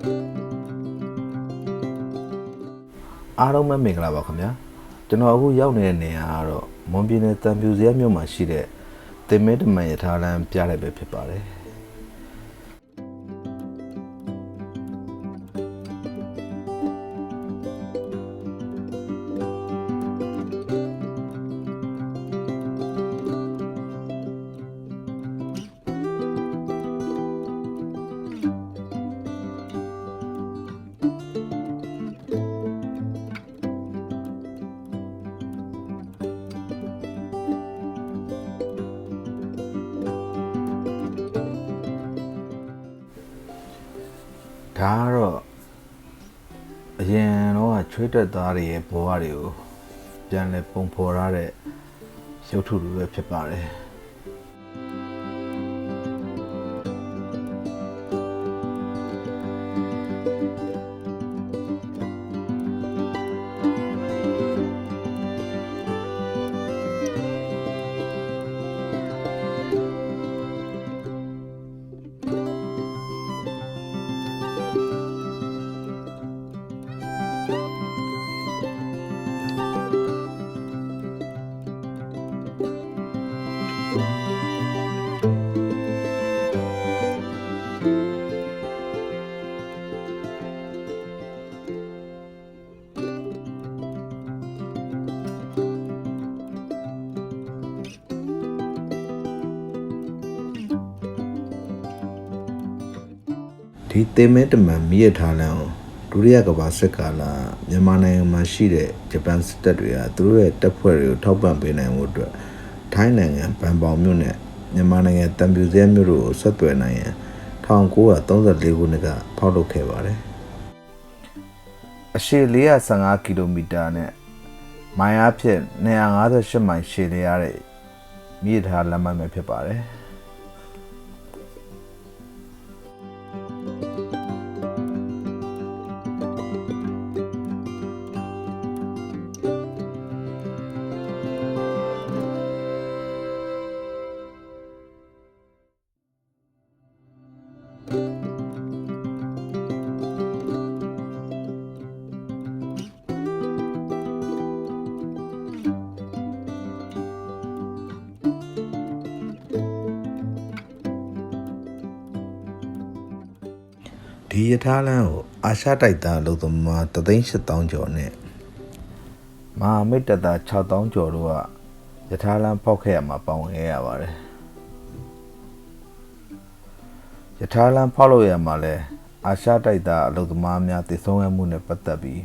အားလုံးပဲမင်္ဂလာပါခင်ဗျာကျွန်တော်အခုရောက်နေတဲ့နေရာကတော့မွန်ပြည်နယ်တန်ဖြူစရဲမြို့မှာရှိတဲ့တင်မဲတမန်ရထားလမ်းပြတဲ့ပဲဖြစ်ပါတယ်ဒါကတော့အရင်တော့ချွေးတက်သားတွေရဲ့ဘဝတွေကိုပြန်လည်ပုံဖော်ရတဲ့ရုပ်ထုတွေပဲဖြစ်ပါတယ်ဒီတင်မဲတမန်မြည့်ထားလမ်းဒုတိယကမ္ဘာစစ်ကာလမြန်မာနိုင်ငံမှာရှိတဲ့ဂျပန်စစ်တပ်တွေကသူတို့ရဲ့တပ်ဖွဲ့တွေကိုထောက်ပံ့ပေးနိုင်မှုအတွက်ထိုင်းနိုင်ငံဘန်ပေါင်မြို့နဲ့မြန်မာနိုင်ငံတန်ဖြူစရဲမြို့တို့ကိုဆက်သွယ်နိုင်ရန်1934ခုနှစ်ကဖောက်လုပ်ခဲ့ပါတယ်အရှည်415ကီလိုမီတာနဲ့မိုင်အားဖြင့်258မိုင်ရှည်လျားတဲ့မြည့်ထားလမ်းမပဲဖြစ်ပါတယ်ဒီရထားလမ်းကိုအာရှတိုက်သားအလုပ်သမား3,800,000ကျော်နဲ့မဟာမိတ်တပ်သား6,000ကျော်တို့ကရထားလမ်းဖောက်ခဲ့ရမှာပါဝင်ခဲ့ရပါတယ်ရထားလမ်းဖောက်လို့ရမှာလဲအာရှတိုက်သားအလုပ်သမားများတည်ဆုံးရမှုနဲ့ပတ်သက်ပြီး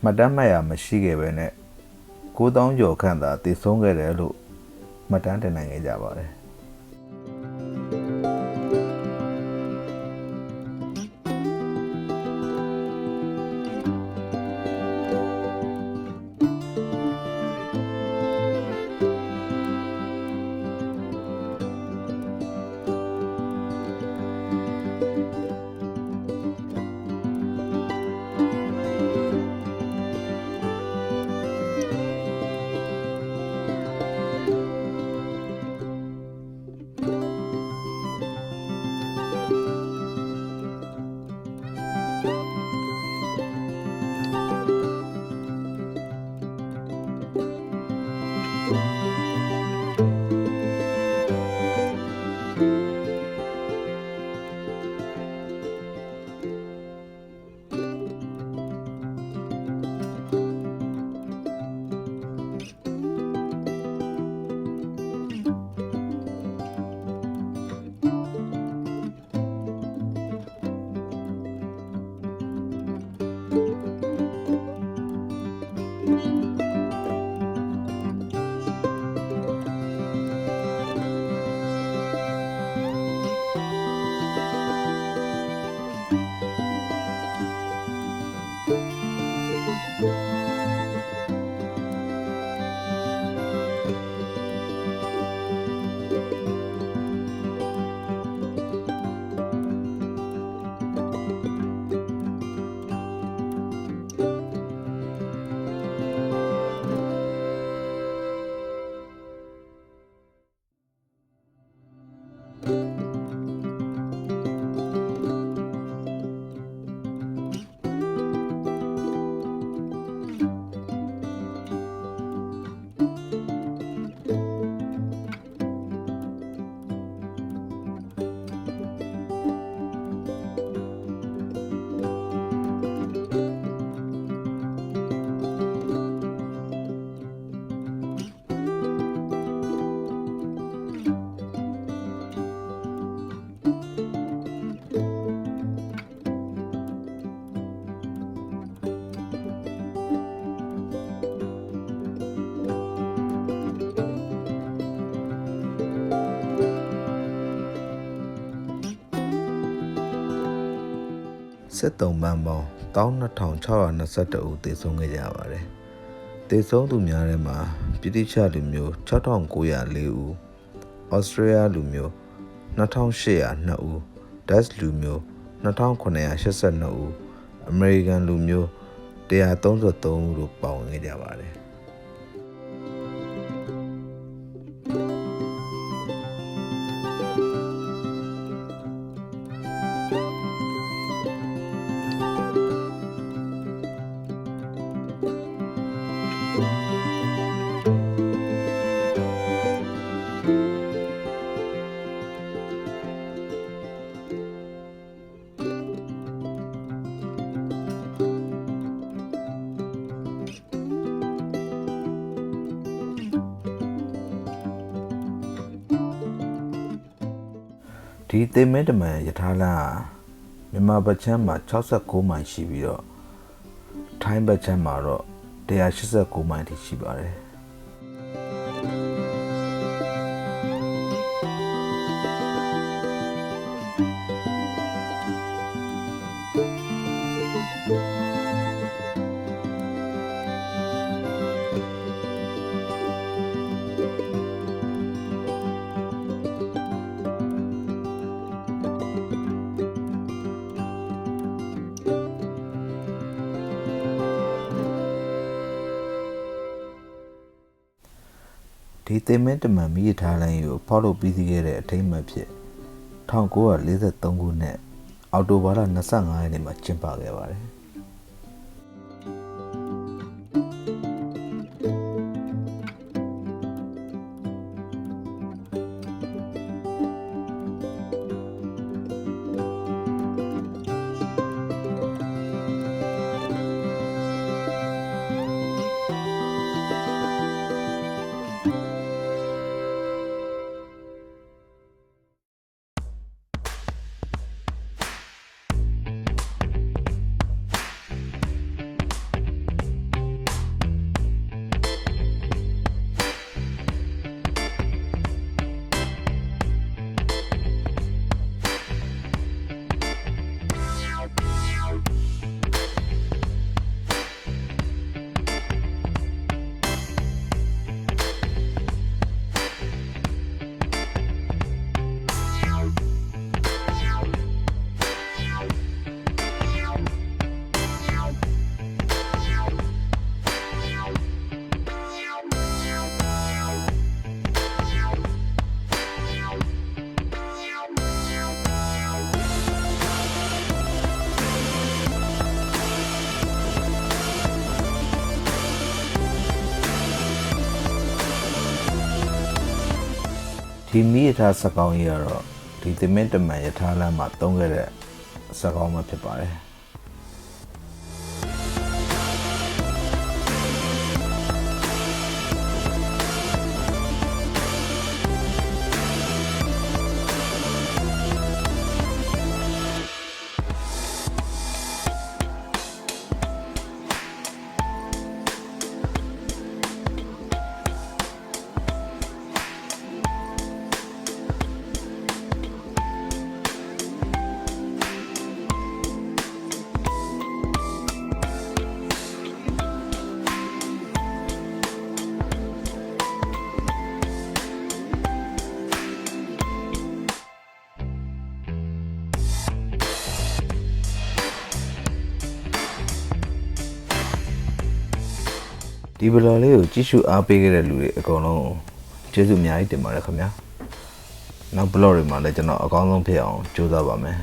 မှတ်တမ်းမှတ်ရမရှိခဲ့ပဲနဲ့9,000ကျော်ခန့်သာတည်ဆုံးခဲ့တယ်လို့မှတ်တမ်းတင်နိုင်ခဲ့ကြပါတယ် စစ်တုံးပန်းပေါင်း12622ဦးသေဆုံးခဲ့ကြပါတယ်။သေဆုံးသူများထဲမှာပြည်တိချလူမျိုး6904ဦး၊ဩစတြေးလျလူမျိုး2802ဦး၊ဒတ်လူမျိုး2982ဦး၊အမေရိကန်လူမျိုး133ဦးတို့ပါဝင်ခဲ့ကြပါတယ်။ဒီသေမင်းတမန်ယထာလန်းမြန်မာဘက်ချမ်းမှာ69မိုင်ရှိပြီးတော့ထိုင်းဘက်ချမ်းမှာတော့189မိုင်ထိရှိပါတယ်ဒီသေမင်းတမန်မိရထားလိုင်းကိုဖောက်လုပ်ပြီးစီးခဲ့တဲ့အထိမ်းအမှတ်ဖြစ်1943ခုနှစ်အောက်တိုဘာလ25ရက်နေ့မှာကျင်းပခဲ့ပါတယ်ဒီမိရထားစကောင်းကြီးကတော့ဒီသမင်းတမန်ရထားလမ်းမှာသုံးခဲ့တဲ့စကောင်းမှဖြစ်ပါတယ်ဒီဘလော်လေးကိုကြည့်ရှုအားပေးခဲ့တဲ့လူတွေအကုန်လုံးကျေးဇူးအများကြီးတင်ပါတယ်ခင်ဗျာနောက်ဘလော့တွေမှာလည်းကျွန်တော်အကောင်းဆုံးဖြစ်အောင်ကြိုးစားပါမယ်